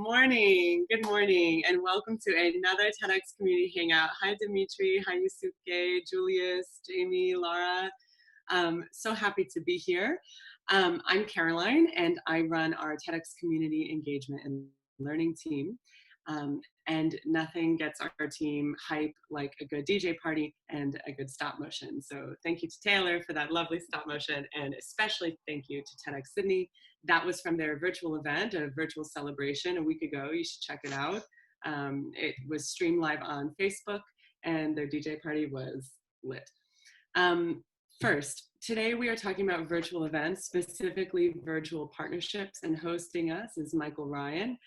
Good morning, and welcome to another TEDx Community Hangout. Hi, Dimitri. Hi, Yusuke, Julius, Jamie, Laura. So happy to be here. I'm Caroline, and I run our TEDx Community Engagement and Learning team. And nothing gets our team hype like a good DJ party and a good stop motion. So thank you to Taylor for that lovely stop motion, and especially thank you to TEDx Sydney. That was from their virtual event, a virtual celebration a week ago. You should check it out. It was streamed live on Facebook, and their DJ party was lit. First, today we are talking about virtual events, specifically virtual partnerships, and hosting us is Michael Ryan.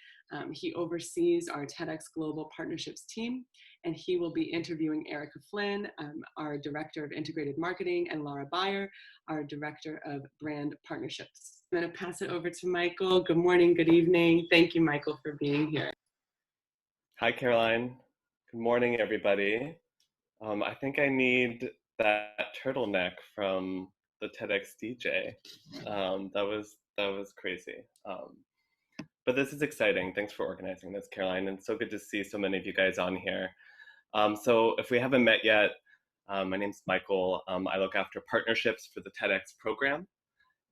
He oversees our TEDx Global Partnerships team, and he will be interviewing Erika Flynn, our Director of Integrated Marketing, and Laura Beyer, our Director of Brand Partnerships. I'm going to pass it over to Michael. Good morning, good evening. Thank you, Michael, for being here. Hi, Caroline. Good morning, everybody. I think I need that turtleneck from the TEDx DJ. That was crazy. But this is exciting. Thanks for organizing this, Caroline, and so good to see so many of you guys on here. So if we haven't met yet, my name's Michael. I look after partnerships for the TEDx program,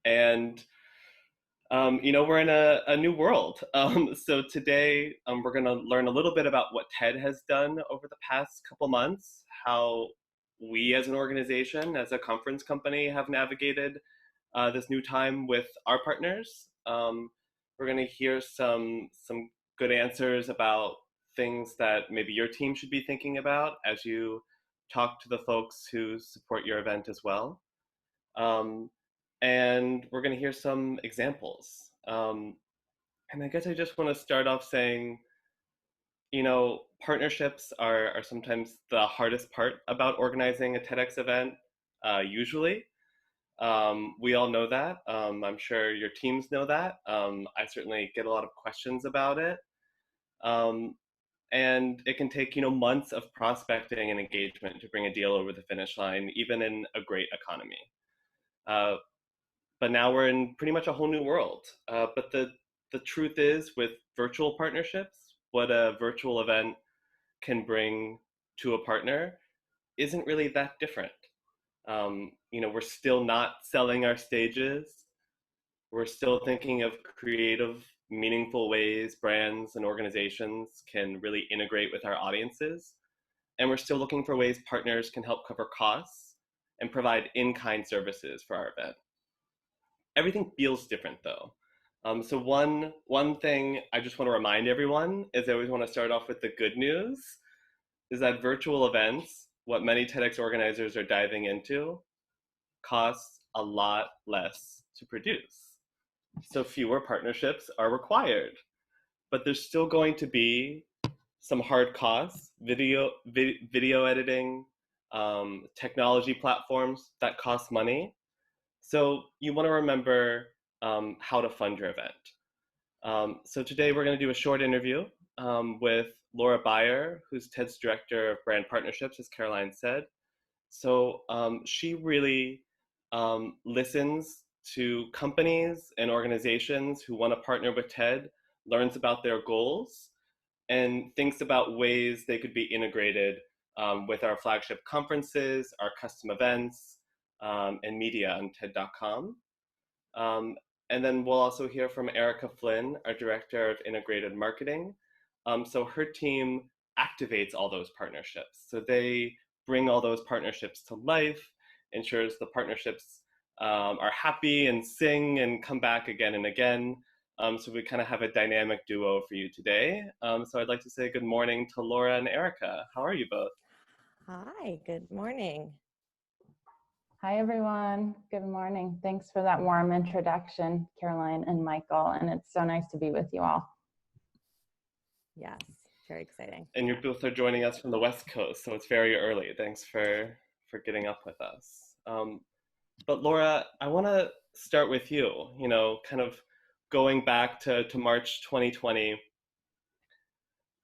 and we're in a new world. So today we're going to learn a little bit about what TED has done over the past couple months, how we as an organization, as a conference company, have navigated this new time with our partners. We're going to hear some good answers about things that maybe your team should be thinking about as you talk to the folks who support your event as well. And we're going to hear some examples. And I guess I just want to start off saying, partnerships are sometimes the hardest part about organizing a TEDx event, usually. We all know that. I'm sure your teams know that. I certainly get a lot of questions about it. And it can take, months of prospecting and engagement to bring a deal over the finish line, even in a great economy. But now we're in pretty much a whole new world. But the truth is, with virtual partnerships, what a virtual event can bring to a partner isn't really that different. We're still not selling our stages. We're still thinking of creative, meaningful ways brands and organizations can really integrate with our audiences. And we're still looking for ways partners can help cover costs and provide in-kind services for our event. Everything feels different though. So one thing I just want to remind everyone is I always want to start off with the good news, is that virtual events, what many TEDx organizers are diving into, costs a lot less to produce. So fewer partnerships are required, but there's still going to be some hard costs, video editing, technology platforms that cost money. So you want to remember how to fund your event. So today we're going to do a short interview with Laura Beyer, who's TED's Director of Brand Partnerships, as Caroline said. So she really listens to companies and organizations who want to partner with TED, learns about their goals, and thinks about ways they could be integrated with our flagship conferences, our custom events, and media on TED.com. And then we'll also hear from Erika Flynn, our Director of Integrated Marketing. So her team activates all those partnerships. So they bring all those partnerships to life, ensures the partnerships are happy and sing and come back again and again. So we kind of have a dynamic duo for you today. So I'd like to say good morning to Laura and Erika. How are you both? Hi, good morning. Hi, everyone. Good morning. Thanks for that warm introduction, Caroline and Michael, and it's so nice to be with you all. Yes, very exciting. And you both are joining us from the West Coast, so it's very early. Thanks for getting up with us. But Laura, I want to start with you, kind of going back to March 2020,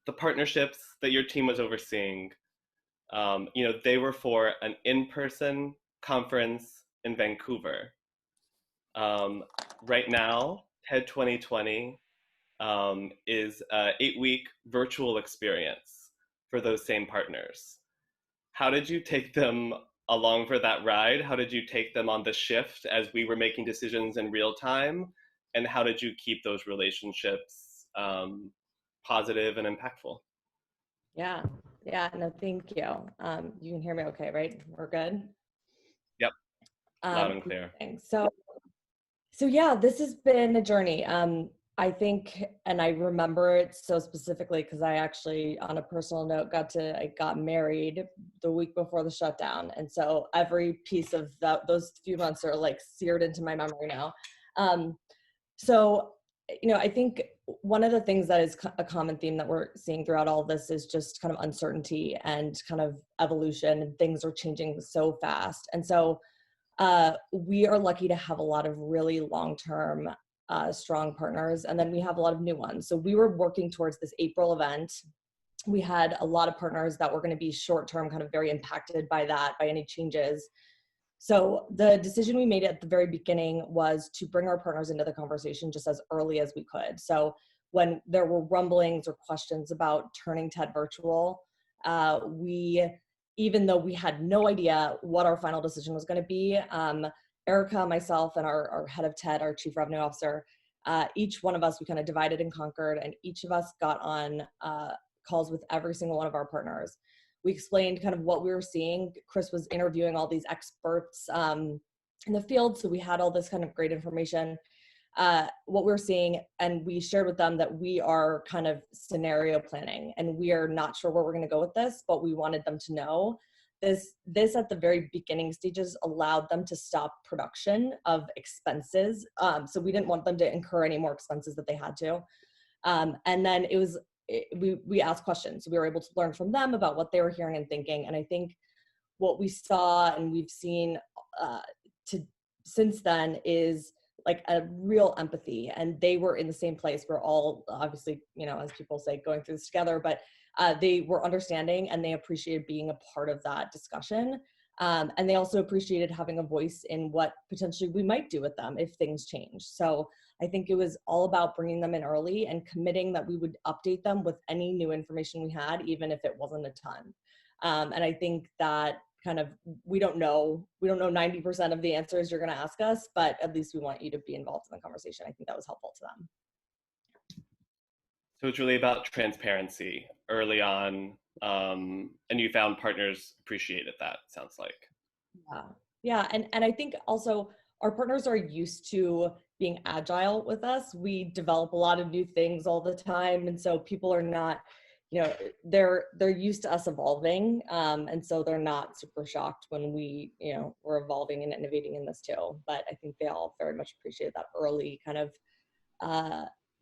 the partnerships that your team was overseeing, they were for an in-person conference in Vancouver. Right now, TED 2020 is an 8-week virtual experience for those same partners. How did you take them along for that ride? How did you take them on the shift as we were making decisions in real time? And how did you keep those relationships positive and impactful? Yeah. Yeah. No, thank you. You can hear me okay, right? We're good. Yep. Loud and clear. So yeah, this has been a journey. I think, and I remember it so specifically because I actually, on a personal note, I got married the week before the shutdown. And so every piece of those few months are like seared into my memory now. So, I think one of the things that is a common theme that we're seeing throughout all of this is just kind of uncertainty and kind of evolution, and things are changing so fast. And so we are lucky to have a lot of really long-term, strong partners, and then we have a lot of new ones. So we were working towards this April event. We had a lot of partners that were going to be short-term, kind of very impacted by any changes. So the decision we made at the very beginning was to bring our partners into the conversation just as early as we could. So when there were rumblings or questions about turning TED virtual, even though we had no idea what our final decision was going to be, Erika, myself, and our head of TED, our chief revenue officer, each one of us, we kind of divided and conquered, and each of us got on calls with every single one of our partners. We explained kind of what we were seeing. Chris was interviewing all these experts in the field, so we had all this kind of great information, what we're seeing, and we shared with them that we are kind of scenario planning, and we are not sure where we're going to go with this, but we wanted them to know this at the very beginning stages allowed them to stop production of expenses. So we didn't want them to incur any more expenses that they had to. And then we asked questions. So we were able to learn from them about what they were hearing and thinking. And I think what we saw and we've seen since then is like a real empathy, and they were in the same place. We're all obviously, as people say, going through this together, but they were understanding and they appreciated being a part of that discussion. And they also appreciated having a voice in what potentially we might do with them if things change. So I think it was all about bringing them in early and committing that we would update them with any new information we had, even if it wasn't a ton. And I think that kind of, we don't know 90% of the answers you're going to ask us, but at least we want you to be involved in the conversation. I think that was helpful to them. So it's really about transparency early on, and you found partners appreciated that, sounds like. Yeah, and I think also our partners are used to being agile with us. We develop a lot of new things all the time, and so people are not, they're used to us evolving, and so they're not super shocked when we're evolving and innovating in this too. But I think they all very much appreciate that early kind of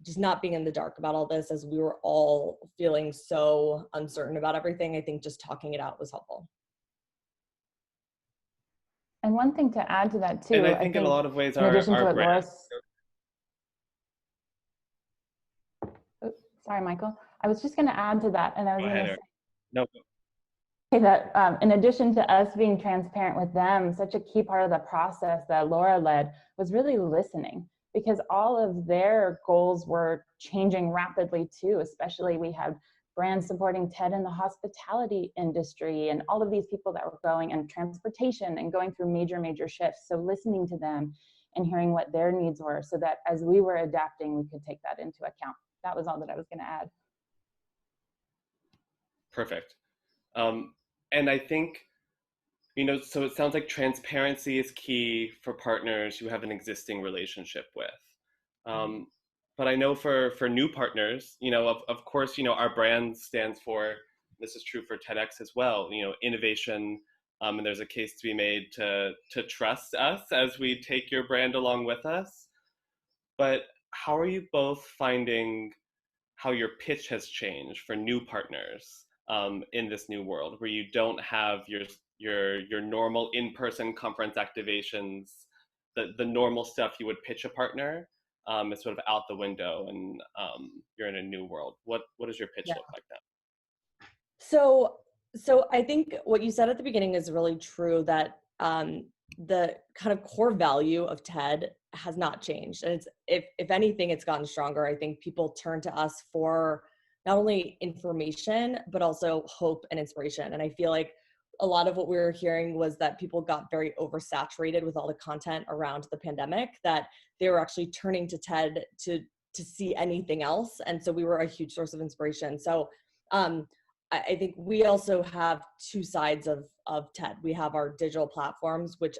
just not being in the dark about all this, as we were all feeling so uncertain about everything. I think just talking it out was helpful. And one thing to add to that too, and I think in a lot of ways in addition to what brand. Sorry, Michael. I was just going to add to that, and I was going to say that in addition to us being transparent with them, such a key part of the process that Laura led was really listening, because all of their goals were changing rapidly too. Especially we had brands supporting TED in the hospitality industry, and all of these people that were going, and transportation, and going through major shifts. So listening to them and hearing what their needs were, so that as we were adapting, we could take that into account. That was all that I was going to add. Perfect. And I think, so it sounds like transparency is key for partners you have an existing relationship with. But I know for new partners, of course, our brand stands for, this is true for TEDx as well, innovation, and there's a case to be made to trust us as we take your brand along with us. But how are you both finding how your pitch has changed for new partners in this new world, where you don't have your normal in-person conference activations, the normal stuff you would pitch a partner is sort of out the window, and you're in a new world. What does your pitch look like now? So I think what you said at the beginning is really true, that the kind of core value of TED has not changed. And it's, if anything, it's gotten stronger. I think people turn to us for not only information, but also hope and inspiration. And I feel like a lot of what we were hearing was that people got very oversaturated with all the content around the pandemic, that they were actually turning to TED to see anything else. And so we were a huge source of inspiration. So I think we also have two sides of TED. We have our digital platforms, which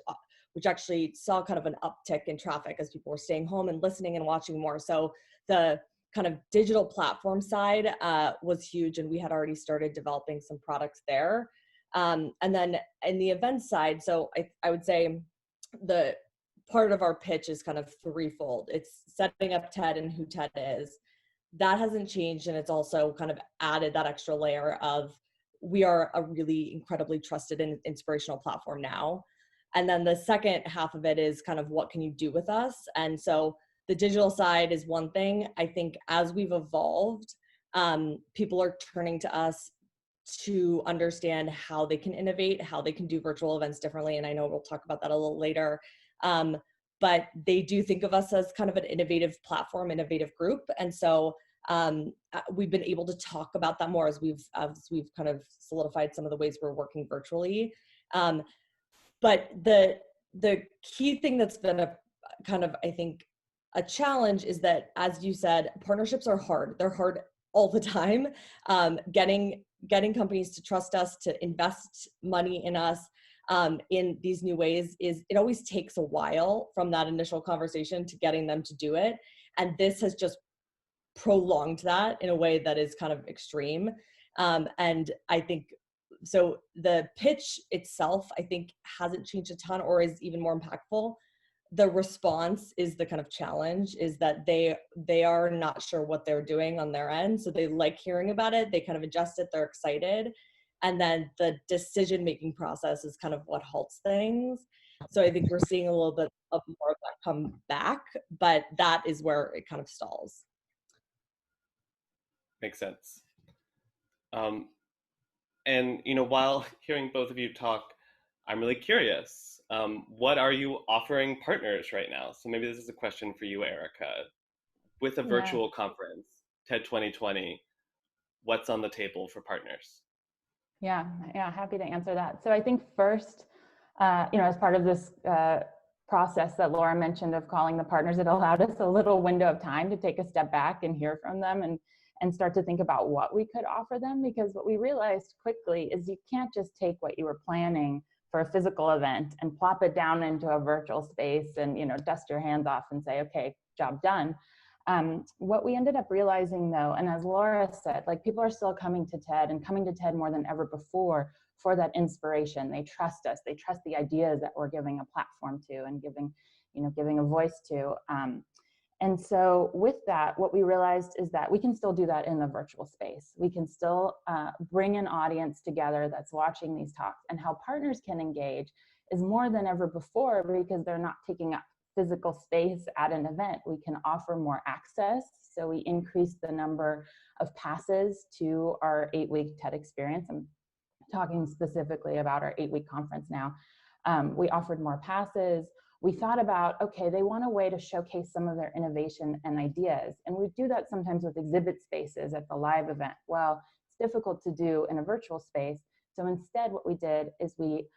actually saw kind of an uptick in traffic as people were staying home and listening and watching more. So the kind of digital platform side was huge, and we had already started developing some products there. And then in the event side, so I would say the part of our pitch is kind of threefold. It's setting up TED and who TED is. That hasn't changed, and it's also kind of added that extra layer of we are a really incredibly trusted and inspirational platform now. And then the second half of it is kind of what can you do with us? And so the digital side is one thing. I think as we've evolved, people are turning to us to understand how they can innovate, how they can do virtual events differently. And I know we'll talk about that a little later. But they do think of us as kind of an innovative platform, innovative group. And so we've been able to talk about that more as we've kind of solidified some of the ways we're working virtually. But the key thing that's been a kind of, I think, a challenge is that, as you said, partnerships are hard. They're hard all the time. Getting companies to trust us, to invest money in us in these new ways, it always takes a while from that initial conversation to getting them to do it. And this has just prolonged that in a way that is kind of extreme. And I think, so the pitch itself, I think, hasn't changed a ton or is even more impactful. The response is the kind of challenge, is that they are not sure what they're doing on their end. So they like hearing about it. They kind of adjust it. They're excited. And then the decision-making process is kind of what halts things. So I think we're seeing a little bit of more of that come back, but that is where it kind of stalls. Makes sense. And while hearing both of you talk, I'm really curious. What are you offering partners right now? So maybe this is a question for you, Erika. With a virtual conference, TED 2020, what's on the table for partners? Yeah, happy to answer that. So I think first, as part of this process that Laura mentioned of calling the partners, it allowed us a little window of time to take a step back and hear from them and start to think about what we could offer them. Because what we realized quickly is you can't just take what you were planning for a physical event and plop it down into a virtual space and dust your hands off and say, okay, job done. What we ended up realizing though, and as Laura said, like, people are still coming to TED and coming to TED more than ever before for that inspiration. They trust us. They trust the ideas that we're giving a platform to and giving a voice to. And so with that, what we realized is that we can still do that in the virtual space. We can still bring an audience together that's watching these talks, and how partners can engage is more than ever before because they're not taking up physical space at an event. We can offer more access. So we increased the number of passes to our 8-week TED experience. I'm talking specifically about our 8-week conference now. We offered more passes. We thought about, okay, they want a way to showcase some of their innovation and ideas. And we do that sometimes with exhibit spaces at the live event. Well, it's difficult to do in a virtual space. So instead, what we did is we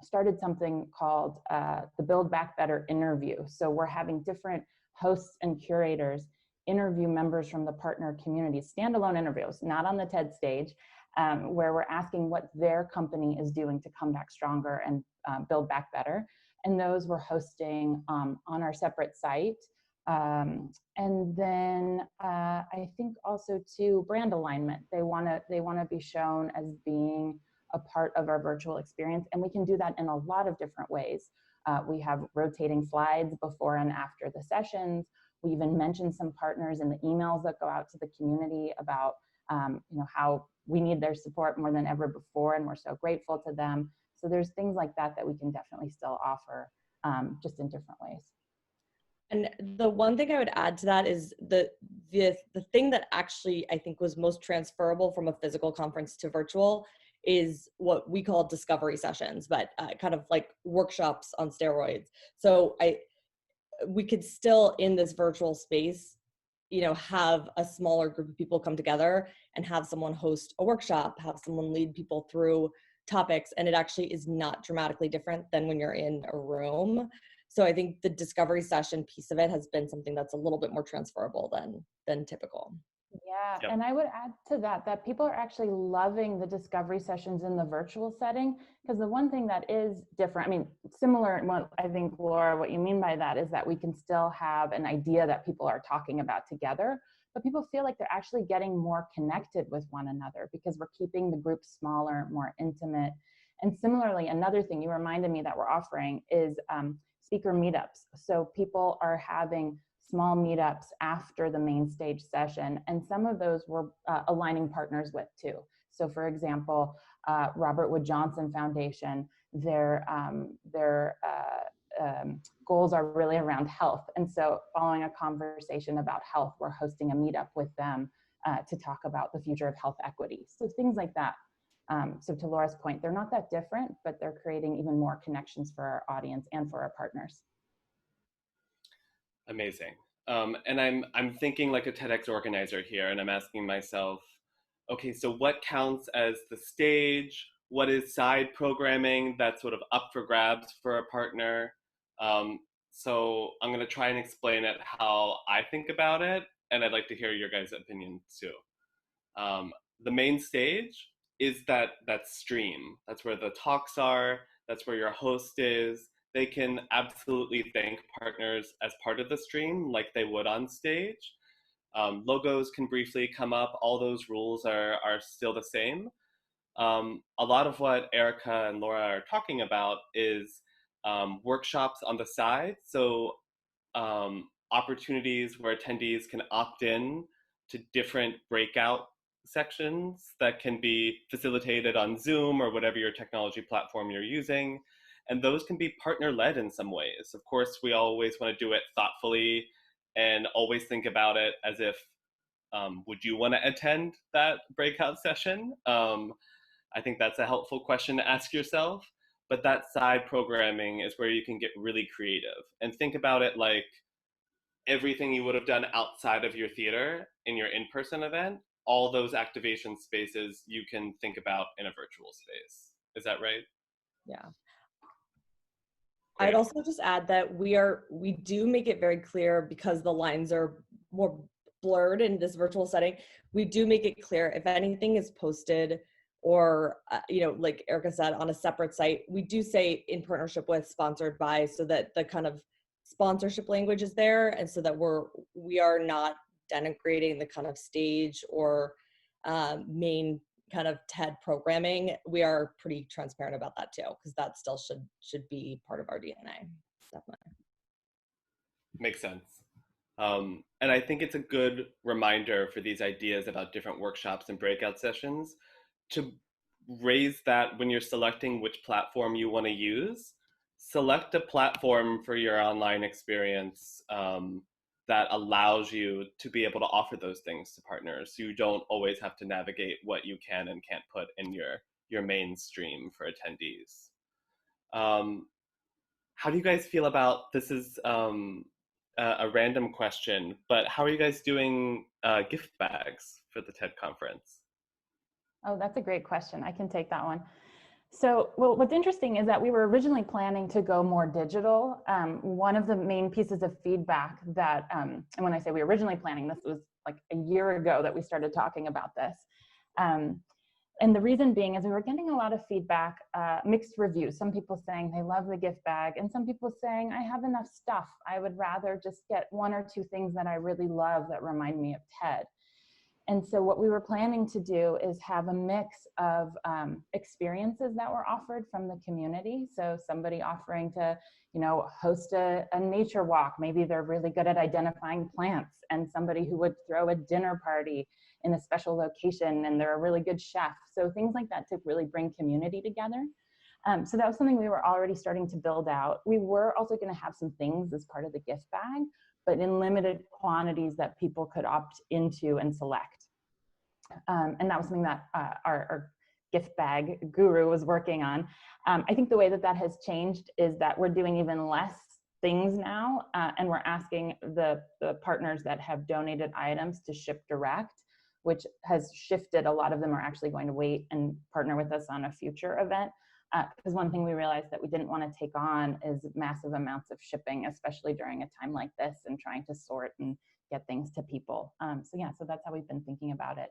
started something called the Build Back Better interview. So we're having different hosts and curators interview members from the partner community, standalone interviews, not on the TED stage, where we're asking what their company is doing to come back stronger and build back better. And those we're hosting on our separate site. And then I think also too, brand alignment. They wanna be shown as being a part of our virtual experience, and we can do that in a lot of different ways. We have rotating slides before and after the sessions. We even mentioned some partners in the emails that go out to the community about how we need their support more than ever before, and we're so grateful to them. So there's things like that that we can definitely still offer, just in different ways. And the one thing I would add to that is the thing that actually I think was most transferable from a physical conference to virtual is what we call discovery sessions, but kind of like workshops on steroids. So we could still, in this virtual space, have a smaller group of people come together and have someone host a workshop, have someone lead people through topics, and it actually is not dramatically different than when you're in a room. So I think the discovery session piece of it has been something that's a little bit more transferable than typical. Yeah, Yep. and I would add to that people are actually loving the discovery sessions in the virtual setting, because the one thing that is different, I mean, similar, and what I think, Laura, what you mean by that is that we can still have an idea that people are talking about together, but people feel like they're actually getting more connected with one another because we're keeping the group smaller, more intimate. And similarly, another thing you reminded me that we're offering is speaker meetups. So people are having small meetups after the main stage session, and some of those we're aligning partners with too. So for example, Robert Wood Johnson Foundation, their goals are really around health. And so following a conversation about health, we're hosting a meetup with them to talk about the future of health equity. So things like that. So to Laura's point, they're not that different, but they're creating even more connections for our audience and for our partners. Amazing. And I'm thinking like a TEDx organizer here, and I'm asking myself, okay, so what counts as the stage? What is side programming that's sort of up for grabs for a partner? So I'm going to try and explain it how I think about it, and I'd like to hear your guys' opinions too. The main stage is that stream. That's where the talks are. That's where your host is. They can absolutely thank partners as part of the stream like they would on stage. Logos can briefly come up. All those rules are still the same. A lot of what Erika and Laura are talking about is workshops on the side. So opportunities where attendees can opt in to different breakout sections that can be facilitated on Zoom or whatever your technology platform you're using. And those can be partner-led in some ways. Of course, we always want to do it thoughtfully and always think about it as if, would you want to attend that breakout session? I think that's a helpful question to ask yourself. But that side programming is where you can get really creative and think about it like everything you would have done outside of your theater in your in-person event, all those activation spaces you can think about in a virtual space. Is that right? Yeah. Great. I'd also just add that we do make it very clear, because the lines are more blurred in this virtual setting. We do make it clear if anything is posted or, like Erika said, on a separate site, we do say in partnership with, sponsored by, so that the kind of sponsorship language is there, and so that we are not denigrating the kind of stage or main kind of TED programming. We are pretty transparent about that too, because that still should be part of our DNA. Definitely. Makes sense. And I think it's a good reminder for these ideas about different workshops and breakout sessions to raise that when you're selecting which platform you want to use. Select a platform for your online experience that allows you to be able to offer those things to partners. So you don't always have to navigate what you can and can't put in your mainstream for attendees. How do you guys feel about, this is a random question, but how are you guys doing gift bags for the TED conference? Oh, that's a great question. I can take that one. So, well, what's interesting is that we were originally planning to go more digital. One of the main pieces of feedback that, and when I say we were originally planning, this was like a year ago that we started talking about this. And the reason being is we were getting a lot of feedback, mixed reviews. Some people saying they love the gift bag, and some people saying, I have enough stuff. I would rather just get one or two things that I really love that remind me of TED. And so what we were planning to do is have a mix of experiences that were offered from the community. So somebody offering to, host a nature walk. Maybe they're really good at identifying plants, and somebody who would throw a dinner party in a special location, and they're a really good chef. So things like that to really bring community together. So that was something we were already starting to build out. We were also going to have some things as part of the gift bag, but in limited quantities that people could opt into and select. And that was something that our gift bag guru was working on. I think the way that has changed is that we're doing even less things now, and we're asking the partners that have donated items to ship direct, which has shifted. A lot of them are actually going to wait and partner with us on a future event. Because one thing we realized that we didn't want to take on is massive amounts of shipping, especially during a time like this, and trying to sort and get things to people. So that's how we've been thinking about it.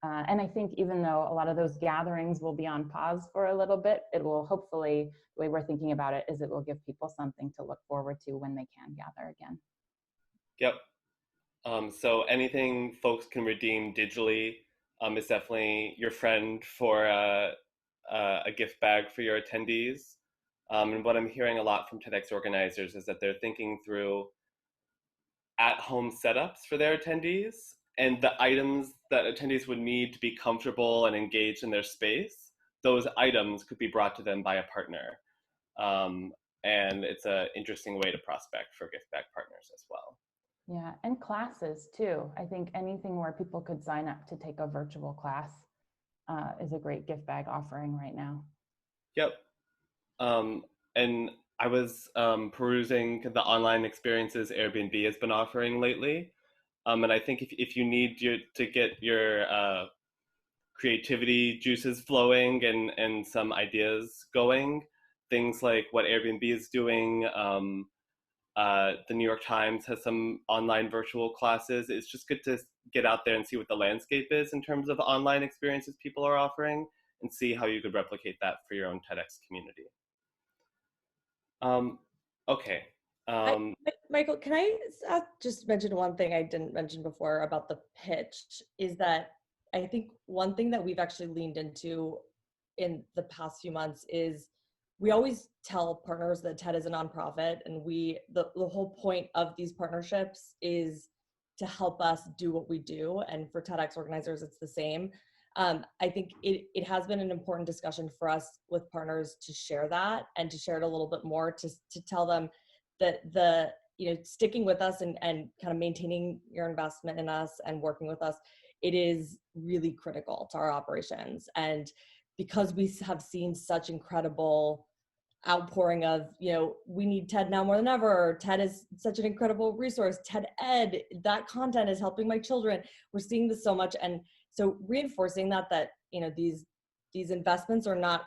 And I think even though a lot of those gatherings will be on pause for a little bit, it will hopefully, the way we're thinking about it is it will give people something to look forward to when they can gather again. Yep. So anything folks can redeem digitally is definitely your friend for a gift bag for your attendees. And what I'm hearing a lot from TEDx organizers is that they're thinking through at-home setups for their attendees, and the items that attendees would need to be comfortable and engaged in their space, those items could be brought to them by a partner. And it's an interesting way to prospect for gift bag partners as well. Yeah, and classes too. I think anything where people could sign up to take a virtual class is a great gift bag offering right now. Yep. And I was perusing the online experiences Airbnb has been offering lately. And I think if you need to get your creativity juices flowing and some ideas going, things like what Airbnb is doing, the New York Times has some online virtual classes. It's just good to get out there and see what the landscape is in terms of online experiences people are offering, and see how you could replicate that for your own TEDx community. Okay. Michael, can I just mention one thing I didn't mention before about the pitch, is that I think one thing that we've actually leaned into in the past few months is we always tell partners that TED is a nonprofit, and the whole point of these partnerships is to help us do what we do. And for TEDx organizers, it's the same. I think it has been an important discussion for us with partners to share that, and to share it a little bit more, to tell them that sticking with us and kind of maintaining your investment in us and working with us, it is really critical to our operations. And because we have seen such incredible outpouring of, we need TED now more than ever. TED is such an incredible resource. TED Ed, that content is helping my children. We're seeing this so much. And so reinforcing that these investments are not,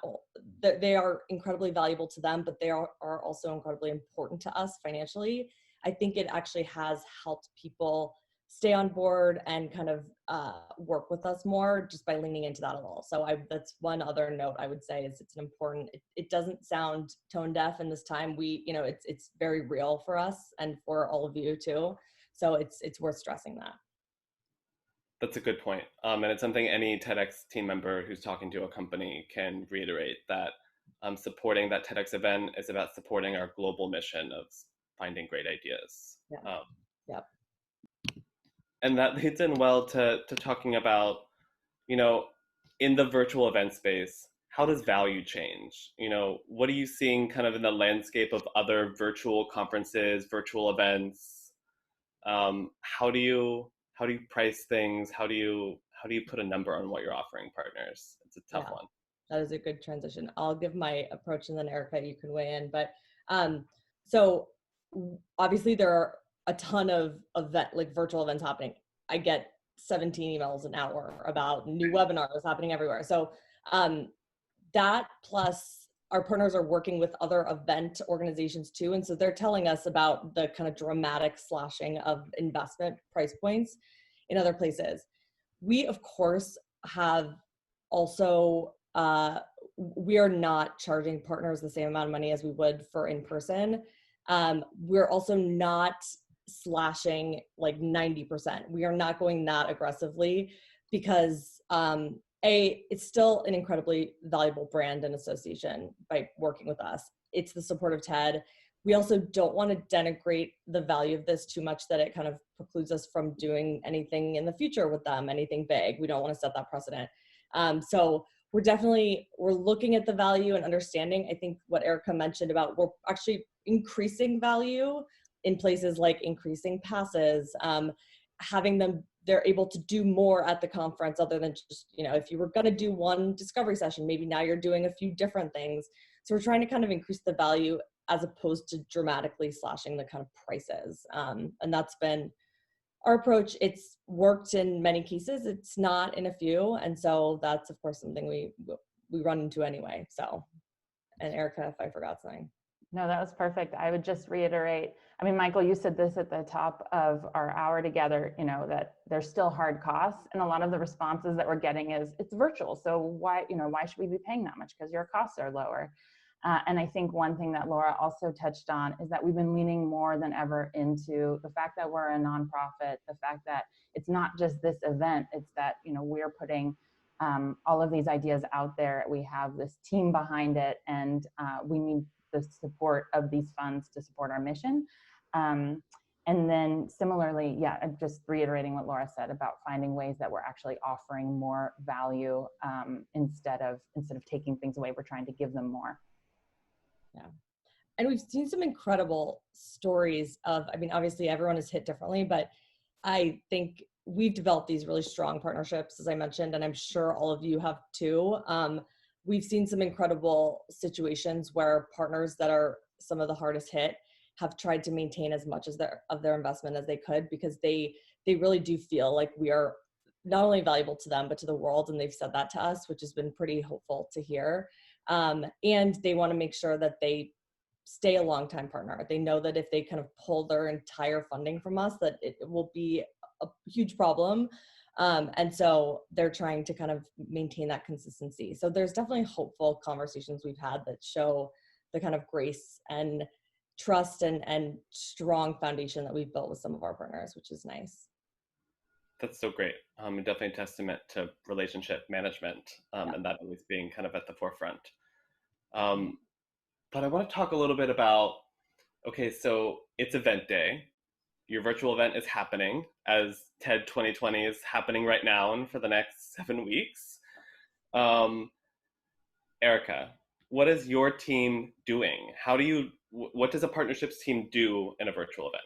they are incredibly valuable to them, but they are also incredibly important to us financially. I think it actually has helped people stay on board and kind of work with us more just by leaning into that a little. So that's one other note I would say, is it's an important, it doesn't sound tone deaf in this time. It's very real for us and for all of you too. So it's worth stressing that. That's a good point. And it's something any TEDx team member who's talking to a company can reiterate, that supporting that TEDx event is about supporting our global mission of finding great ideas. Yeah. Yep. And that leads in well to talking about, in the virtual event space, how does value change? What are you seeing kind of in the landscape of other virtual conferences, virtual events? How do you price things? How do you put a number on what you're offering partners? It's a tough one. That is a good transition. I'll give my approach, and then Erika, you can weigh in. But so obviously there are a ton of virtual events happening. I get 17 emails an hour about new webinars happening everywhere. So that, plus our partners are working with other event organizations too. And so they're telling us about the kind of dramatic slashing of investment price points in other places. We, of course, have also, we are not charging partners the same amount of money as we would for in-person. We're also not slashing like 90%. We are not going that aggressively because it's still an incredibly valuable brand and association by working with us. It's the support of TED. We also don't want to denigrate the value of this too much that it kind of precludes us from doing anything in the future with them, anything big. We don't want to set that precedent. So we're looking at the value and understanding. I think what Erika mentioned about, we're actually increasing value in places like increasing passes, having them, they're able to do more at the conference other than just, if you were going to do one discovery session, maybe now you're doing a few different things. So we're trying to kind of increase the value as opposed to dramatically slashing the kind of prices. And that's been our approach. It's worked in many cases. It's not in a few. And so that's, of course, something we run into anyway. So, and Erika, if I forgot something. No, that was perfect. I would just reiterate, I mean, Michael, you said this at the top of our hour together, you know, that there's still hard costs. And a lot of the responses that we're getting is it's virtual. So why should we be paying that much? Because your costs are lower. And I think one thing that Laura also touched on is that we've been leaning more than ever into the fact that we're a nonprofit, the fact that it's not just this event, it's that, you know, we're putting all of these ideas out there. We have this team behind it, and we need the support of these funds to support our mission. And then similarly, yeah, just reiterating what Laura said about finding ways that we're actually offering more value instead of taking things away, we're trying to give them more. Yeah. And we've seen some incredible stories of, I mean, obviously everyone is hit differently, but I think we've developed these really strong partnerships, as I mentioned, and I'm sure all of you have too. We've seen some incredible situations where partners that are some of the hardest hit have tried to maintain as much as of their investment as they could, because they really do feel like we are not only valuable to them, but to the world. And they've said that to us, which has been pretty hopeful to hear. And they want to make sure that they stay a long-time partner. They know that if they kind of pull their entire funding from us, that it will be a huge problem. And so they're trying to kind of maintain that consistency. So there's definitely hopeful conversations we've had that show the kind of grace and trust and strong foundation that we've built with some of our partners, which is nice. That's so great. Definitely a testament to relationship management and that always being kind of at the forefront. But I want to talk a little bit about, okay, so it's event day. Your virtual event is happening, as TED 2020 is happening right now and for the next 7 weeks. Erika, what is your team doing? What does a partnerships team do in a virtual event?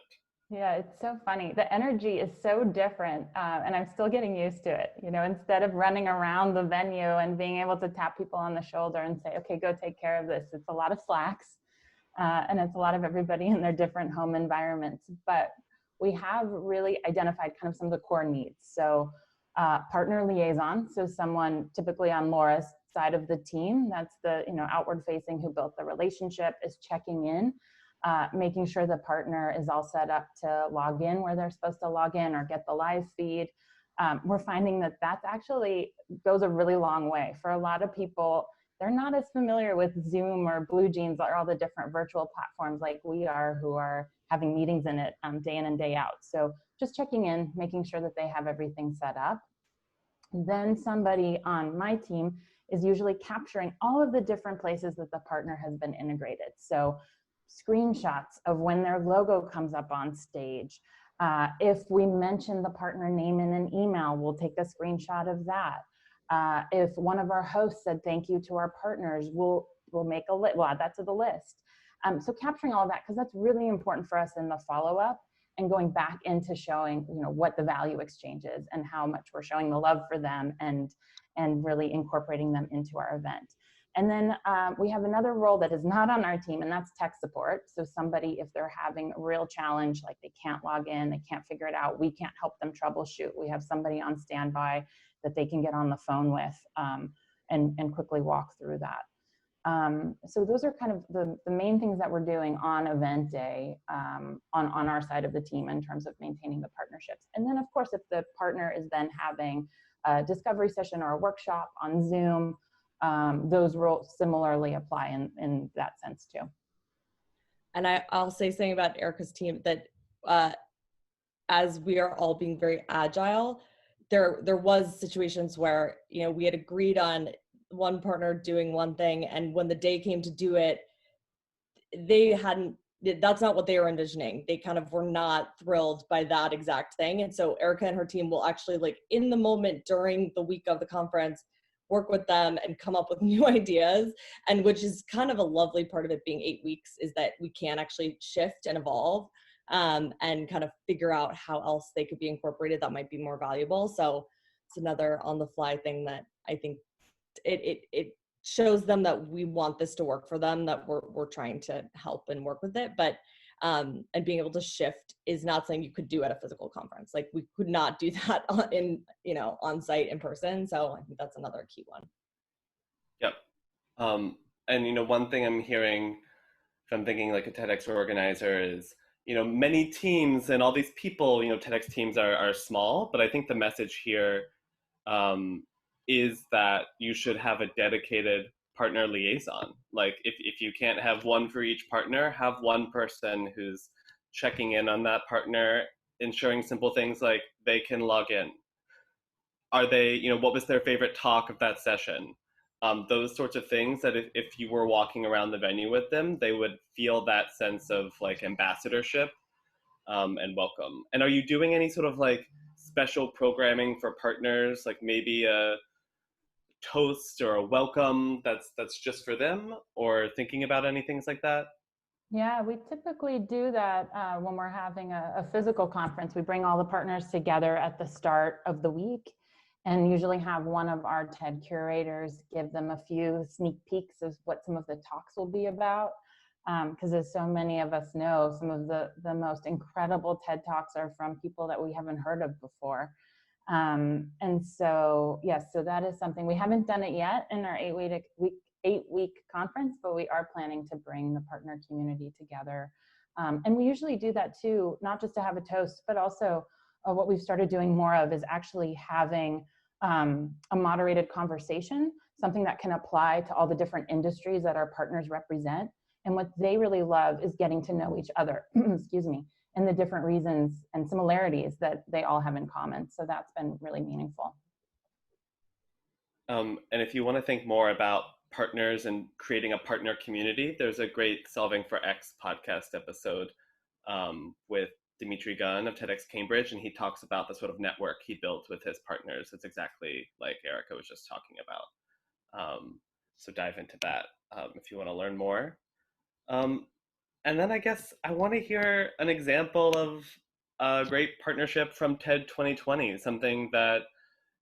Yeah, it's so funny. The energy is so different, and I'm still getting used to it. You know, instead of running around the venue and being able to tap people on the shoulder and say, okay, go take care of this. It's a lot of slacks, and it's a lot of everybody in their different home environments. But we have really identified kind of some of the core needs. So partner liaison, so someone typically on Laura's side of the team, that's the, you know, outward facing who built the relationship, is checking in. Making sure the partner is all set up to log in where they're supposed to log in or get the live feed. We're finding that that's actually goes a really long way. For a lot of people, they're not as familiar with Zoom or Blue Jeans or all the different virtual platforms like we are, who are having meetings in it day in and day out. So just checking in, making sure that they have everything set up. Then somebody on my team is usually capturing all of the different places that the partner has been integrated. So screenshots of when their logo comes up on stage. If we mention the partner name in an email, we'll take a screenshot of that. If one of our hosts said thank you to our partners, we'll make we'll add that to the list. So capturing all of that, because that's really important for us in the follow-up and going back into showing, you know, what the value exchange is and how much we're showing the love for them and really incorporating them into our event. And then we have another role that is not on our team, and that's tech support. So somebody, if they're having a real challenge, like they can't log in, they can't figure it out, we can't help them troubleshoot. We have somebody on standby that they can get on the phone with and quickly walk through that. So those are kind of the main things that we're doing on event day on our side of the team in terms of maintaining the partnerships. And then, of course, if the partner is then having a discovery session or a workshop on Zoom, those rules similarly apply in that sense too. And I'll say something about Erika's team that as we are all being very agile, there was situations where, you know, we had agreed on one partner doing one thing, and when the day came to do it, that's not what they were envisioning. They kind of were not thrilled by that exact thing. And so Erika and her team will actually, like, in the moment during the week of the conference, work with them and come up with new ideas. And which is kind of a lovely part of it being 8 weeks, is that we can actually shift and evolve and kind of figure out how else they could be incorporated that might be more valuable. So it's another on the fly thing that I think it shows them that we want this to work for them, that we're trying to help and work with it. But and being able to shift is not something you could do at a physical conference. Like we could not do that on site in person. So I think that's another key one. Yep. And one thing I'm hearing, if I'm thinking like a TEDx organizer, is many teams and all these people, TEDx teams are small, but I think the message here is that you should have a dedicated partner liaison. Like if you can't have one for each partner, have one person who's checking in on that partner, ensuring simple things like they can log in. Are they, what was their favorite talk of that session? Those sorts of things that if you were walking around the venue with them, they would feel that sense of like ambassadorship and welcome. And are you doing any sort of like special programming for partners, like maybe a toast or a welcome that's just for them, or thinking about any things like that? Yeah, we typically do that when we're having a physical conference. We bring all the partners together at the start of the week and usually have one of our TED curators give them a few sneak peeks of what some of the talks will be about. Because as so many of us know, some of the most incredible TED Talks are from people that we haven't heard of before. And so, yes, so that is something. We haven't done it yet in our 8-week conference, but we are planning to bring the partner community together. And we usually do that too, not just to have a toast, but also what we've started doing more of is actually having a moderated conversation, something that can apply to all the different industries that our partners represent. And what they really love is getting to know each other, excuse me, and the different reasons and similarities that they all have in common. So that's been really meaningful. And if you want to think more about partners and creating a partner community, there's a great Solving for X podcast episode with Dimitri Gunn of TEDx Cambridge, and he talks about the sort of network he built with his partners. It's exactly like Erika was just talking about. So dive into that if you want to learn more. And then I guess I want to hear an example of a great partnership from TED 2020, something that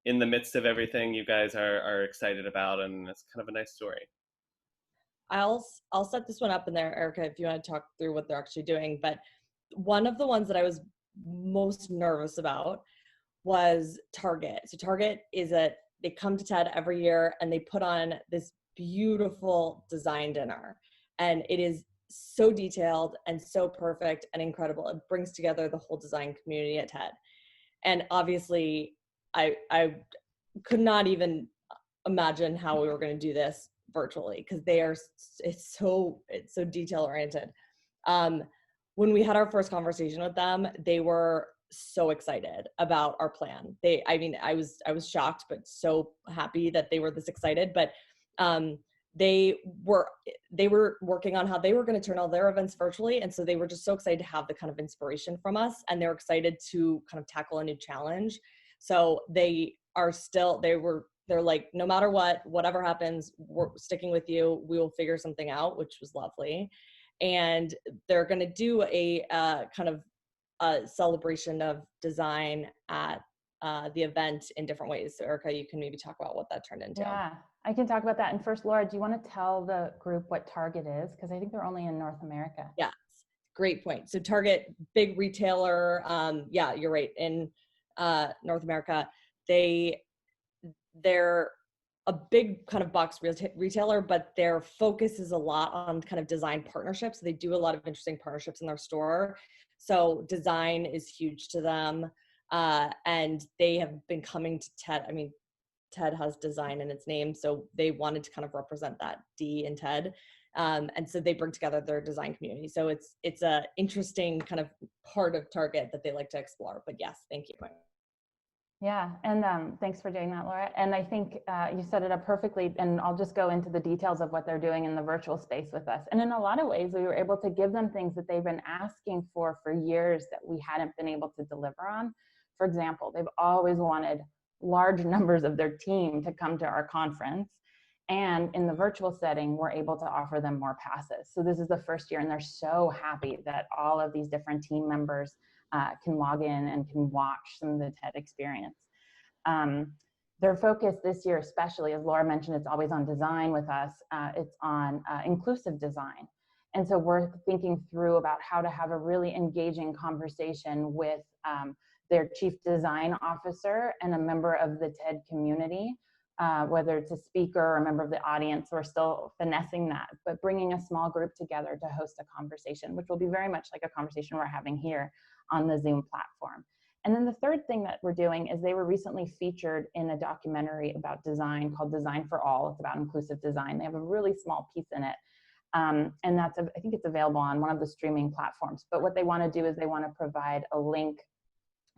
in the midst of everything you guys are excited about, and it's kind of a nice story. I'll set this one up in there, Erika, if you want to talk through what they're actually doing. But one of the ones that I was most nervous about was Target. So Target they come to TED every year and they put on this beautiful design dinner. And it is so detailed and so perfect and incredible. It brings together the whole design community at TED. And obviously, I could not even imagine how we were going to do this virtually because it's so detail oriented. When we had our first conversation with them, they were so excited about our plan. I was shocked, but so happy that they were this excited. But they were working on how they were going to turn all their events virtually. And so they were just so excited to have the kind of inspiration from us. And they're excited to kind of tackle a new challenge. So they're like, no matter whatever happens, we're sticking with you. We will figure something out, which was lovely. And they're going to do a kind of a celebration of design at the event in different ways. So Erika, you can maybe talk about what that turned into. Yeah, I can talk about that. And first, Laura, do you want to tell the group what Target is? Because I think they're only in North America. Yeah, great point. So Target, big retailer. Yeah, you're right. In North America, they're a big kind of box retailer, but their focus is a lot on kind of design partnerships. They do a lot of interesting partnerships in their store. So design is huge to them. And they have been coming to TED. I mean, TED has design in its name, so they wanted to kind of represent that D in TED. And so they bring together their design community. So it's a interesting kind of part of Target that they like to explore. But yes, thank you. Yeah, and thanks for doing that, Laura. And I think you set it up perfectly, and I'll just go into the details of what they're doing in the virtual space with us. And in a lot of ways, we were able to give them things that they've been asking for years that we hadn't been able to deliver on. For example, they've always wanted large numbers of their team to come to our conference. And in the virtual setting, we're able to offer them more passes. So this is the first year, and they're so happy that all of these different team members can log in and can watch some of the TED experience. Their focus this year, especially, as Laura mentioned, it's always on design with us. It's on inclusive design. And so we're thinking through about how to have a really engaging conversation with their chief design officer and a member of the TED community, whether it's a speaker or a member of the audience. We're still finessing that, but bringing a small group together to host a conversation, which will be very much like a conversation we're having here on the Zoom platform. And then the third thing that we're doing is they were recently featured in a documentary about design called Design for All. It's about inclusive design. They have a really small piece in it. And that's, I think it's available on one of the streaming platforms. But what they want to do is they want to provide a link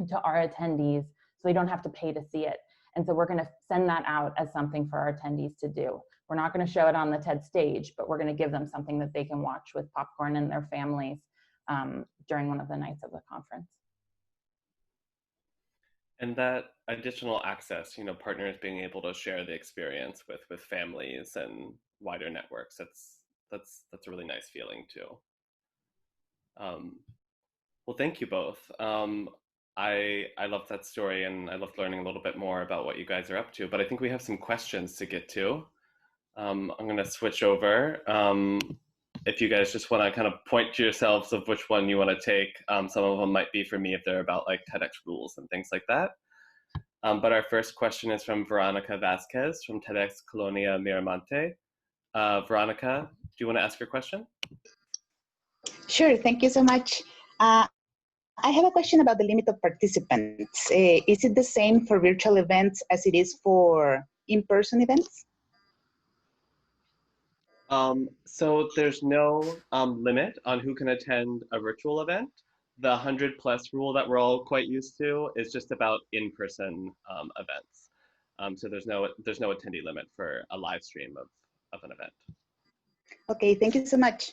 to our attendees so they don't have to pay to see it. And so we're going to send that out as something for our attendees to do. We're not going to show it on the TED stage, but we're going to give them something that they can watch with popcorn and their families during one of the nights of the conference. And that additional access, you know, partners being able to share the experience with families and wider networks, that's a really nice feeling too. Well, thank you both. I loved that story, and I loved learning a little bit more about what you guys are up to, but I think we have some questions to get to. I'm going to switch over. If you guys just want to kind of point to yourselves of which one you want to take. Some of them might be for me if they're about like TEDx rules and things like that. But our first question is from Veronica Vasquez from TEDx Colonia Miramonte. Veronica, do you want to ask your question? Sure, thank you so much. I have a question about the limit of participants. Is it the same for virtual events as it is for in-person events? So there's no limit on who can attend a virtual event. The 100+ rule that we're all quite used to is just about in-person events. So there's no attendee limit for a live stream of an event. Okay, thank you so much.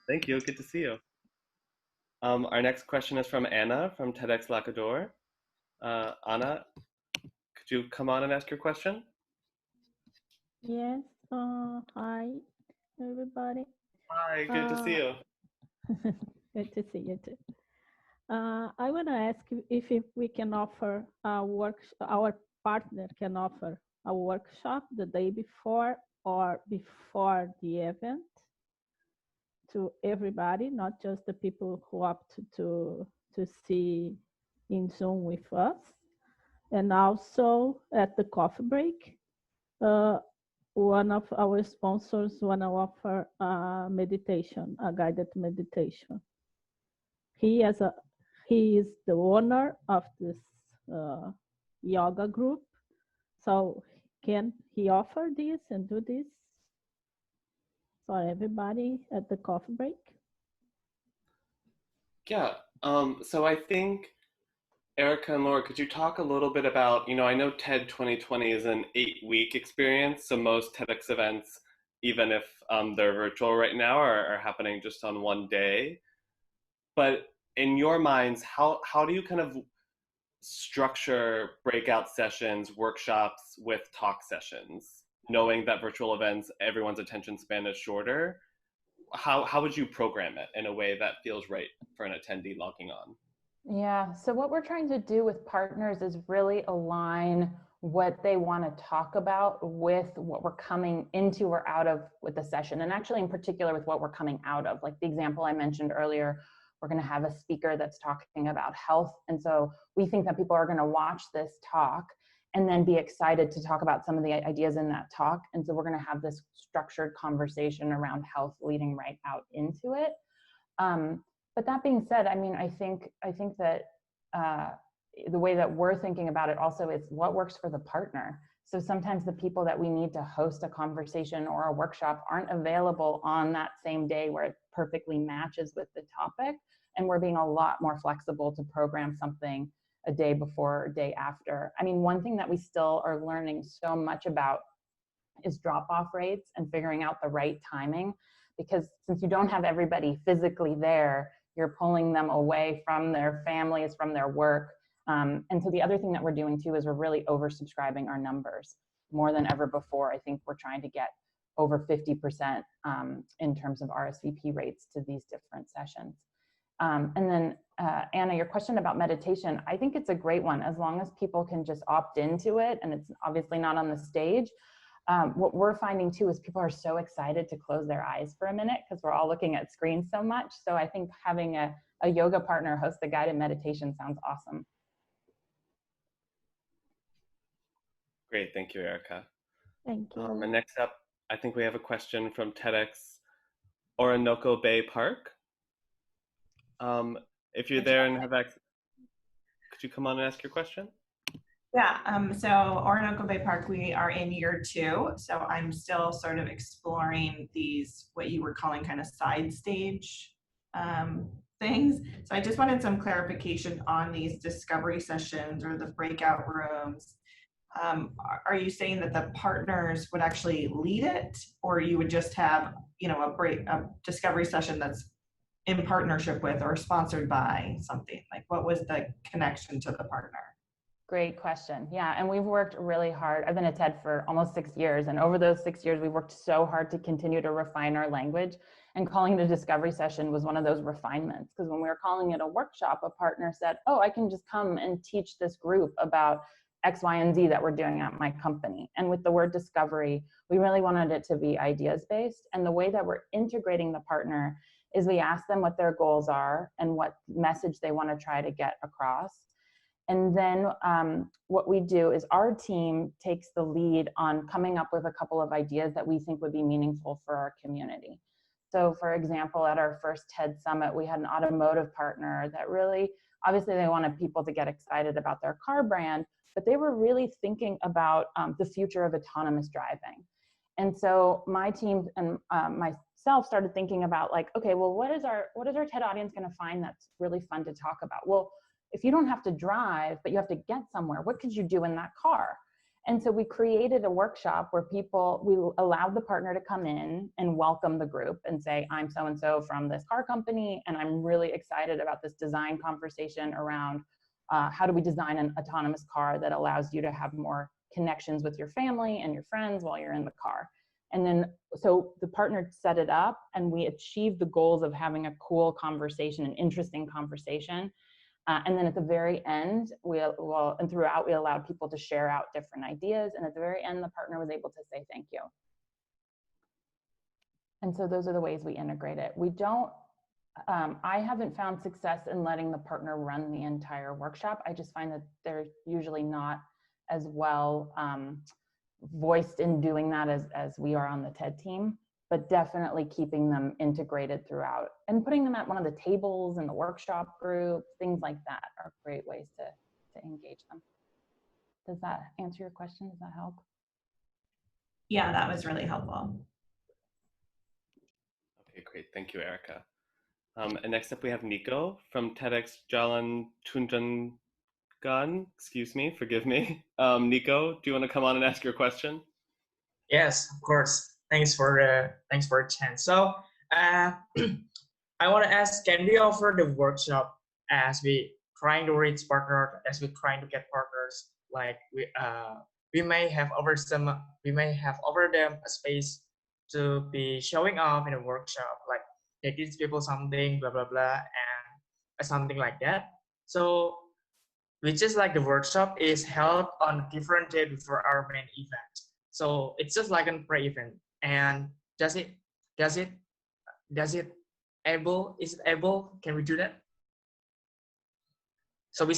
Thank you, good to see you. Our next question is from Anna from TEDx Lacador. Anna, could you come on and ask your question? Yes, hi everybody. Hi, good to see you. Good to see you too. I want to ask if we can offer our partner can offer a workshop the day before or before the event to everybody, not just the people who opt to see in Zoom with us. And also at the coffee break, one of our sponsors want to offer a meditation, a guided meditation. He is the owner of this yoga group. So can he offer this and do this for everybody at the coffee break? Yeah, so I think, Erika and Laura, could you talk a little bit about, you know, I know TED 2020 is an 8-week experience, so most TEDx events, even if they're virtual right now, are happening just on one day. But in your minds, how do you kind of structure breakout sessions, workshops with talk sessions, knowing that virtual events, everyone's attention span is shorter? How would you program it in a way that feels right for an attendee logging on? Yeah, so what we're trying to do with partners is really align what they want to talk about with what we're coming into or out of with the session, and actually in particular with what we're coming out of. Like the example I mentioned earlier, we're going to have a speaker that's talking about health, and so we think that people are going to watch this talk and then be excited to talk about some of the ideas in that talk, and so we're going to have this structured conversation around health leading right out into it. But that being said, I mean, I think that the way that we're thinking about it also is what works for the partner. So sometimes the people that we need to host a conversation or a workshop aren't available on that same day where it perfectly matches with the topic. And we're being a lot more flexible to program something a day before or day after. I mean, one thing that we still are learning so much about is drop-off rates and figuring out the right timing. Because since you don't have everybody physically there, you're pulling them away from their families, from their work. And so the other thing that we're doing too is we're really oversubscribing our numbers more than ever before. I think we're trying to get over 50% in terms of RSVP rates to these different sessions. And then Anna, your question about meditation, I think it's a great one as long as people can just opt into it and it's obviously not on the stage. What we're finding too is people are so excited to close their eyes for a minute because we're all looking at screens so much. So I think having a yoga partner host the guided meditation sounds awesome. Great, thank you, Erika. Thank you. And next up, I think we have a question from TEDx Orinoco Bay Park. If you're there and have access, could you come on and ask your question? Yeah, so Orinoco Bay Park, we are in year 2, so I'm still sort of exploring these, what you were calling kind of side stage things. So I just wanted some clarification on these discovery sessions or the breakout rooms. Are you saying that the partners would actually lead it, or you would just have, you know, a discovery session that's in partnership with or sponsored by something? Like, what was the connection to the partner? Great question. Yeah, and we've worked really hard. I've been at TED for almost 6 years, and over those 6 years, we've worked so hard to continue to refine our language. And calling it a discovery session was one of those refinements, because when we were calling it a workshop, a partner said, oh, I can just come and teach this group about X, Y, and Z that we're doing at my company. And with the word discovery, we really wanted it to be ideas-based. And the way that we're integrating the partner is we ask them what their goals are and what message they want to try to get across. And then what we do is our team takes the lead on coming up with a couple of ideas that we think would be meaningful for our community. So for example, at our first TED Summit, we had an automotive partner that really, obviously they wanted people to get excited about their car brand, but they were really thinking about the future of autonomous driving. And so my team and myself started thinking about like, okay, well, what is our TED audience going to find that's really fun to talk about? Well, if you don't have to drive, but you have to get somewhere, what could you do in that car? And so we created a workshop where we allowed the partner to come in and welcome the group and say, I'm so-and-so from this car company, and I'm really excited about this design conversation around how do we design an autonomous car that allows you to have more connections with your family and your friends while you're in the car. And then, so the partner set it up and we achieved the goals of having a cool conversation, an interesting conversation. And then at the very end, and throughout, we allowed people to share out different ideas. And at the very end, the partner was able to say thank you. And so those are the ways we integrate it. We don't, I haven't found success in letting the partner run the entire workshop. I just find that they're usually not as well voiced in doing that as we are on the TED team, but definitely keeping them integrated throughout and putting them at one of the tables in the workshop group, things like that are great ways to engage them. Does that answer your question? Does that help? Yeah, that was really helpful. Okay, great. Thank you, Erika. And next up we have Nico from TEDx Jalan Tunjungan. Excuse me, forgive me. Nico, do you want to come on and ask your question? Yes, of course. Thanks for the chance. So I want to ask, can we offer the workshop as we trying to reach partner, as we trying to get partners? Like we may have offered them a space to be showing off in a workshop, like they teach people something, blah blah blah, and something like that. So we just like the workshop is held on a different day before our main event. So it's just like a pre-event. And is it able? Can we do that? So we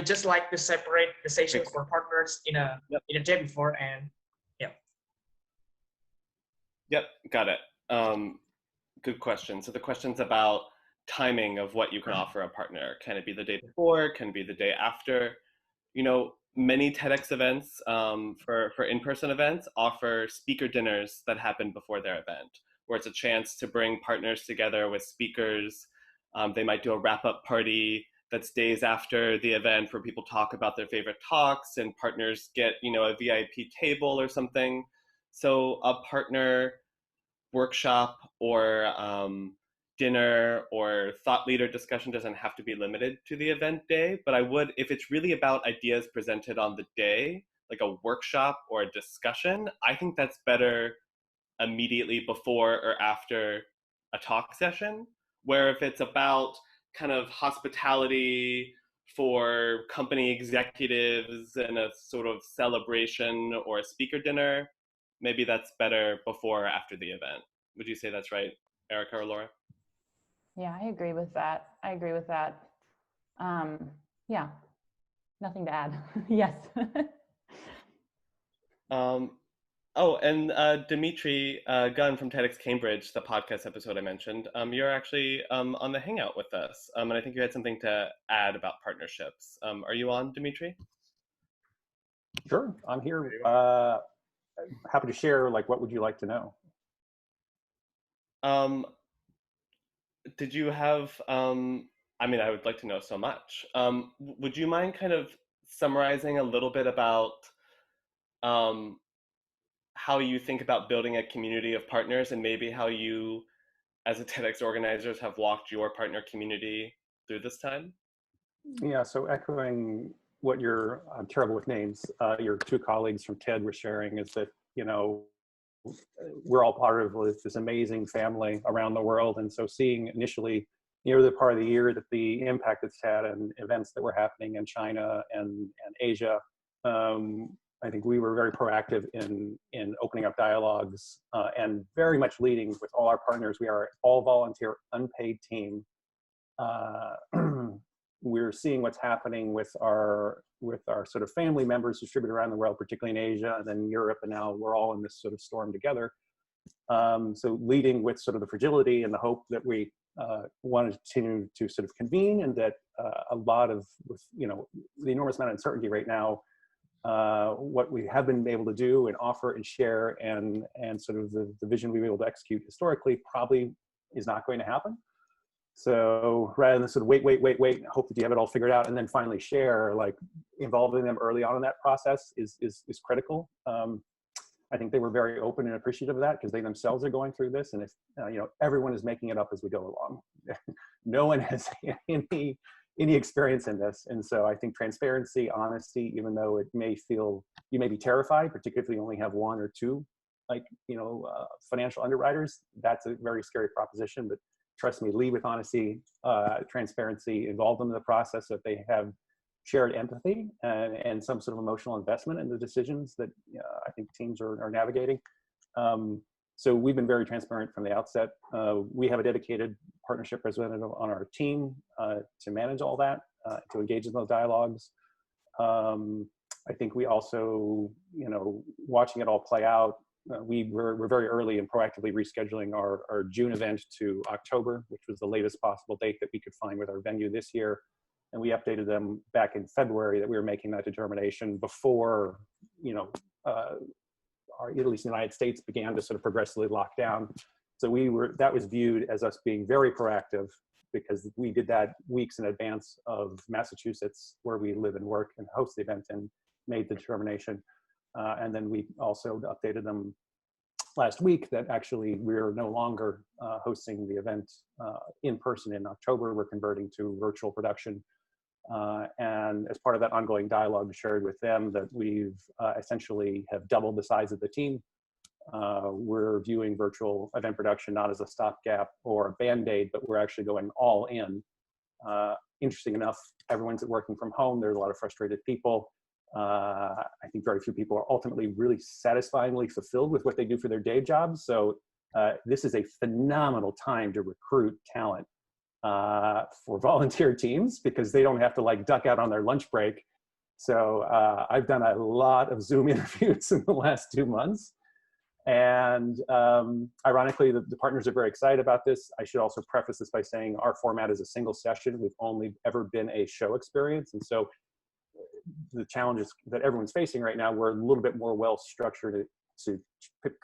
just like to separate the sessions for partners in a day before, and Yep, got it. Good question. So the question's about timing of what you can offer a partner. Can it be the day before? Can it be the day after? You know, many TEDx events for in-person events offer speaker dinners that happen before their event, where it's a chance to bring partners together with speakers. They might do a wrap-up party that's days after the event where people talk about their favorite talks and partners get, you know, a VIP table or something. So a partner workshop or dinner or thought leader discussion doesn't have to be limited to the event day, but I would, if it's really about ideas presented on the day, like a workshop or a discussion, I think that's better immediately before or after a talk session. Where if it's about kind of hospitality for company executives and a sort of celebration or a speaker dinner, maybe that's better before or after the event. Would you say that's right, Erika or Laura? Yeah, I agree with that. I agree with that. Yeah, nothing to add. Yes. Oh, and Dimitri Gunn from TEDx Cambridge, the podcast episode I mentioned, you're actually on the Hangout with us. And I think you had something to add about partnerships. Are you on, Dimitri? Sure, I'm here. Happy to share, like, what would you like to know? Did you have, I mean, I would like to know so much. Would you mind kind of summarizing a little bit about how you think about building a community of partners and maybe how you, as a TEDx organizers, have walked your partner community through this time? Yeah, so echoing what I'm terrible with names, your two colleagues from TED were sharing is that, you know, we're all part of this amazing family around the world. And so seeing initially near the part of the year that the impact it's had and events that were happening in China and Asia, I think we were very proactive in opening up dialogues and very much leading with all our partners. We are all volunteer, unpaid team. We're seeing what's happening with our sort of family members distributed around the world, particularly in Asia and then Europe, and now we're all in this sort of storm together. So leading with sort of the fragility and the hope that we want to continue to sort of convene, and that a lot of, you know, the enormous amount of uncertainty right now, what we have been able to do and offer and share and sort of the vision we've been able to execute historically probably is not going to happen. So rather than sort of wait, hope that you have it all figured out and then finally share, like involving them early on in that process is critical. I think they were very open and appreciative of that because they themselves are going through this. And if, you know, everyone is making it up as we go along. No one has any experience in this. And so I think transparency, honesty, even though it may feel, you may be terrified, particularly if you only have one or two, like, you know, financial underwriters, that's a very scary proposition. But trust me, lead with honesty, transparency, involve them in the process so that they have shared empathy and some sort of emotional investment in the decisions that I think teams are navigating. So we've been very transparent from the outset. We have a dedicated partnership representative on our team to manage all that, to engage in those dialogues. I think we also, you know, watching it all play out, we're very early in proactively rescheduling our June event to October, which was the latest possible date that we could find with our venue this year. And we updated them back in February that we were making that determination before, you know, at least the United States began to sort of progressively lock down. So that was viewed as us being very proactive because we did that weeks in advance of Massachusetts, where we live and work and host the event, and made the determination. And then we also updated them last week that actually we're no longer hosting the event in person in October. We're converting to virtual production. And as part of that ongoing dialogue, shared with them that we've essentially have doubled the size of the team. We're viewing virtual event production not as a stopgap or a band-aid, but we're actually going all in. Interesting enough, everyone's working from home. There's a lot of frustrated people. I think very few people are ultimately really satisfyingly fulfilled with what they do for their day jobs. So this is a phenomenal time to recruit talent for volunteer teams because they don't have to like duck out on their lunch break. So I've done a lot of Zoom interviews in the last 2 months. And ironically, the partners are very excited about this. I should also preface this by saying our format is a single session. We've only ever been a show experience. And so the challenges that everyone's facing right now, we're a little bit more well-structured to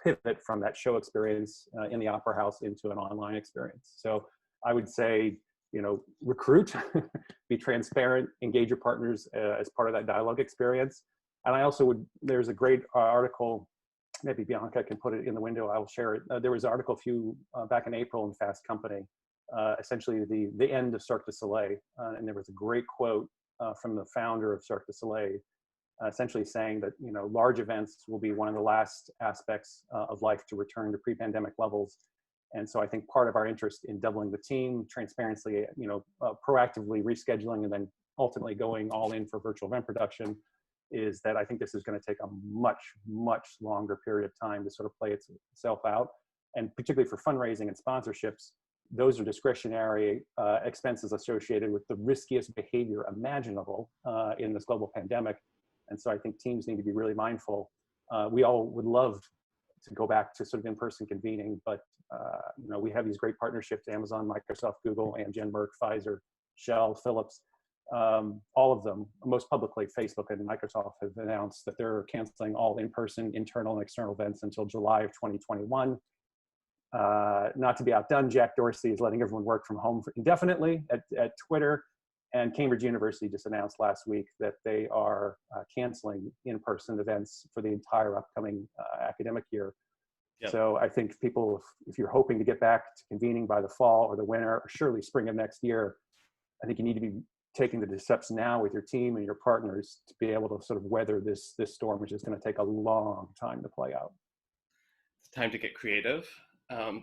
pivot from that show experience in the Opera House into an online experience. So I would say, you know, recruit, be transparent, engage your partners as part of that dialogue experience. And I also there's a great article, maybe Bianca can put it in the window, I'll share it. There was an article back in April in Fast Company, essentially the end of Cirque du Soleil. And there was a great quote from the founder of Cirque du Soleil, essentially saying that, you know, large events will be one of the last aspects of life to return to pre-pandemic levels. And so I think part of our interest in doubling the team, transparently, proactively rescheduling, and then ultimately going all in for virtual event production, is that I think this is going to take a much, much longer period of time to sort of play itself out. And particularly for fundraising and sponsorships, those are discretionary expenses associated with the riskiest behavior imaginable in this global pandemic. And so I think teams need to be really mindful. We all would love to go back to sort of in-person convening, but we have these great partnerships: Amazon, Microsoft, Google, Amgen, Merck, Pfizer, Shell, Philips. All of them, most publicly, Facebook and Microsoft, have announced that they're canceling all in-person, internal, and external events until July of 2021. Not to be outdone, Jack Dorsey is letting everyone work from home indefinitely at Twitter, and Cambridge University just announced last week that they are canceling in-person events for the entire upcoming academic year. Yep. So I think people, if you're hoping to get back to convening by the fall or the winter, or surely spring of next year, I think you need to be taking the steps now with your team and your partners to be able to sort of weather this storm, which is going to take a long time to play out. It's time to get creative.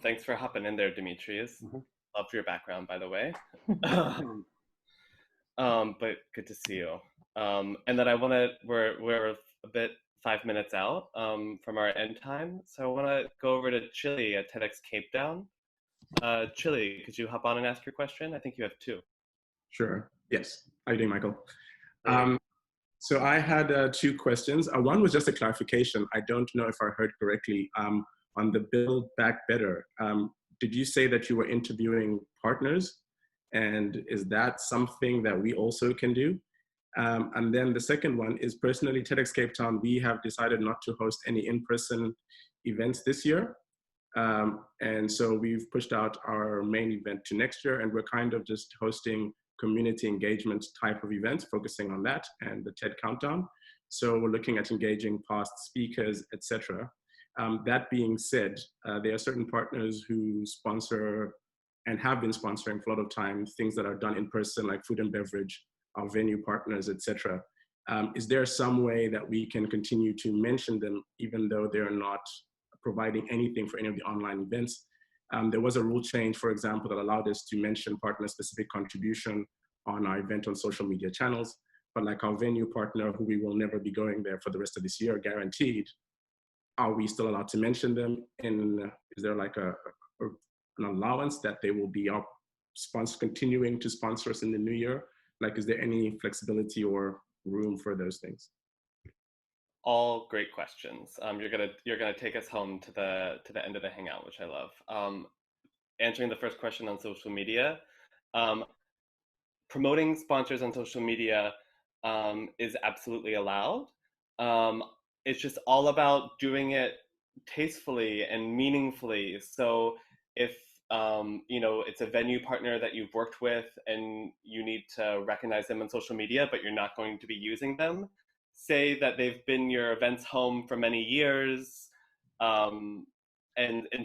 Thanks for hopping in there, Demetrius. Mm-hmm. Love your background, by the way. But good to see you. And then we're a bit 5 minutes out from our end time. So I want to go over to Chile at TEDx Cape Town. Chile, could you hop on and ask your question? I think you have two. Sure. Yes. How are you doing, Michael? So I had two questions. One was just a clarification. I don't know if I heard correctly. On the Build Back Better, did you say that you were interviewing partners? And is that something that we also can do? And then the second one is, personally, TEDx Cape Town, we have decided not to host any in-person events this year. And so we've pushed out our main event to next year, and we're kind of just hosting community engagement type of events, focusing on that and the TED Countdown. So we're looking at engaging past speakers, etc. That being said, there are certain partners who sponsor and have been sponsoring for a lot of time things that are done in person, like food and beverage, our venue partners, etc. Is there some way that we can continue to mention them even though they're not providing anything for any of the online events? There was a rule change, for example, that allowed us to mention partner-specific contribution on our event on social media channels, but like our venue partner, who we will never be going there for the rest of this year, guaranteed, are we still allowed to mention them? And is there like an allowance that they will be continuing to sponsor us in the new year? Like, is there any flexibility or room for those things? All great questions. You're gonna take us home to the end of the hangout, which I love. Answering the first question on social media, promoting sponsors on social media is absolutely allowed. It's just all about doing it tastefully and meaningfully. So if it's a venue partner that you've worked with and you need to recognize them on social media, but you're not going to be using them, say that they've been your events home for many years, and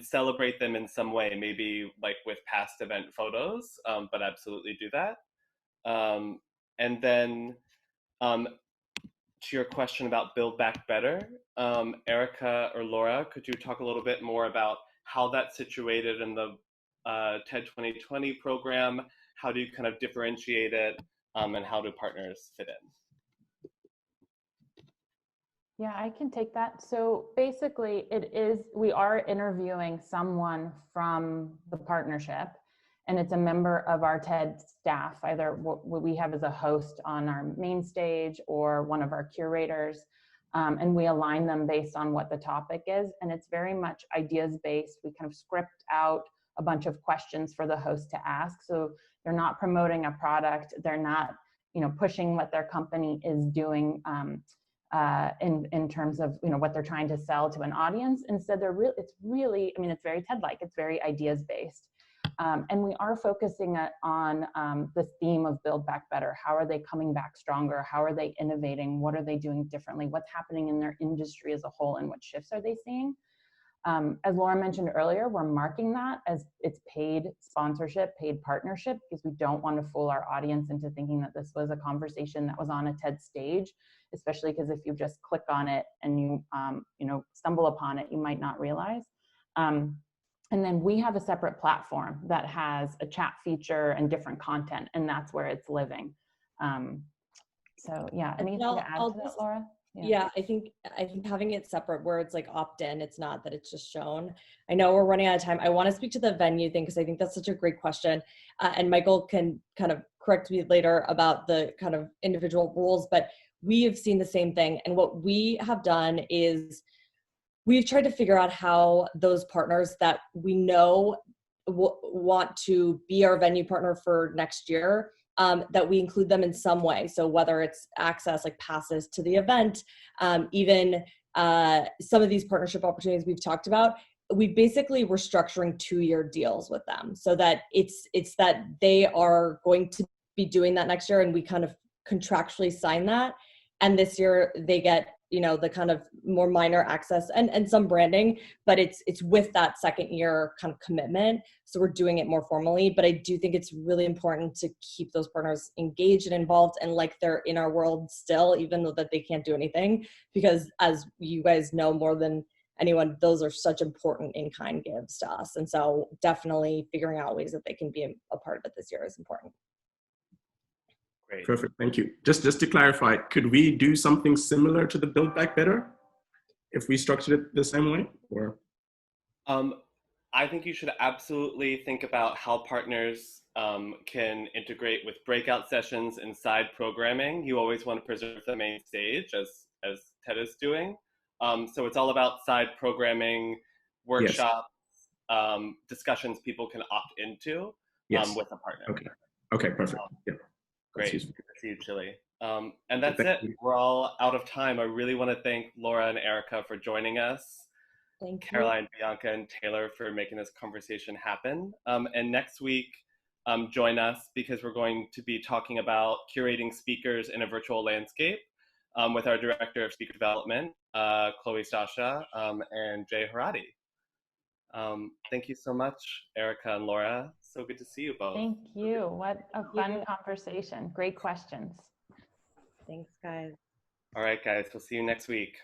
celebrate them in some way, maybe like with past event photos, but absolutely do that. And then to your question about Build Back Better, Erika or Laura, could you talk a little bit more about how that's situated in the TED 2020 program? How do you kind of differentiate it, and how do partners fit in? Yeah, I can take that. So basically we are interviewing someone from the partnership, and it's a member of our TED staff, either what we have as a host on our main stage or one of our curators. And we align them based on what the topic is. And it's very much ideas-based. We kind of script out a bunch of questions for the host to ask. So they're not promoting a product. They're not, pushing what their company is doing in terms of, what they're trying to sell to an audience. Instead, it's very TED-like. It's very ideas-based. And we are focusing on the theme of Build Back Better. How are they coming back stronger? How are they innovating? What are they doing differently? What's happening in their industry as a whole, and what shifts are they seeing? As Laura mentioned earlier, we're marking that as it's paid sponsorship, paid partnership, because we don't want to fool our audience into thinking that this was a conversation that was on a TED stage, especially because if you just click on it and you stumble upon it, you might not realize. And then we have a separate platform that has a chat feature and different content, and that's where it's living. So yeah, anything to add to that, Laura? Yeah, I think having it separate where it's like opt-in, it's not that it's just shown. I know we're running out of time. I want to speak to the venue thing because I think that's such a great question. And Michael can kind of correct me later about the kind of individual rules, but we have seen the same thing. And what we have done is we've tried to figure out how those partners that we know want to be our venue partner for next year, that we include them in some way. So whether it's access, like passes to the event, even some of these partnership opportunities we've talked about, we basically were structuring 2-year deals with them so that it's that they are going to be doing that next year, and we kind of contractually sign that. And this year they get, you know, the kind of more minor access and some branding, but it's with that second year kind of commitment. So we're doing it more formally, but I do think it's really important to keep those partners engaged and involved and like they're in our world still, even though that they can't do anything, because as you guys know more than anyone, those are such important in-kind gives to us. And so definitely figuring out ways that they can be a part of it this year is important. Great. Perfect, thank you. Just to clarify, could we do something similar to the Build Back Better if we structured it the same way, or? I think you should absolutely think about how partners can integrate with breakout sessions and side programming. You always want to preserve the main stage, as TED is doing. So it's all about side programming, workshops, yes. Discussions people can opt into yes. with a partner. Okay, perfect. Yeah. Great. Good to see you, Chile. And that's it. We're all out of time. I really want to thank Laura and Erika for joining us. Thank you. Caroline, Bianca, and Taylor for making this conversation happen. And next week, join us because we're going to be talking about curating speakers in a virtual landscape with our Director of Speaker Development, Chloe Stasha, and Jay Harati. Thank you so much, Erika and Laura. So good to see you both. Thank you. What a fun conversation. Great questions. Thanks, guys. All right, guys. We'll see you next week.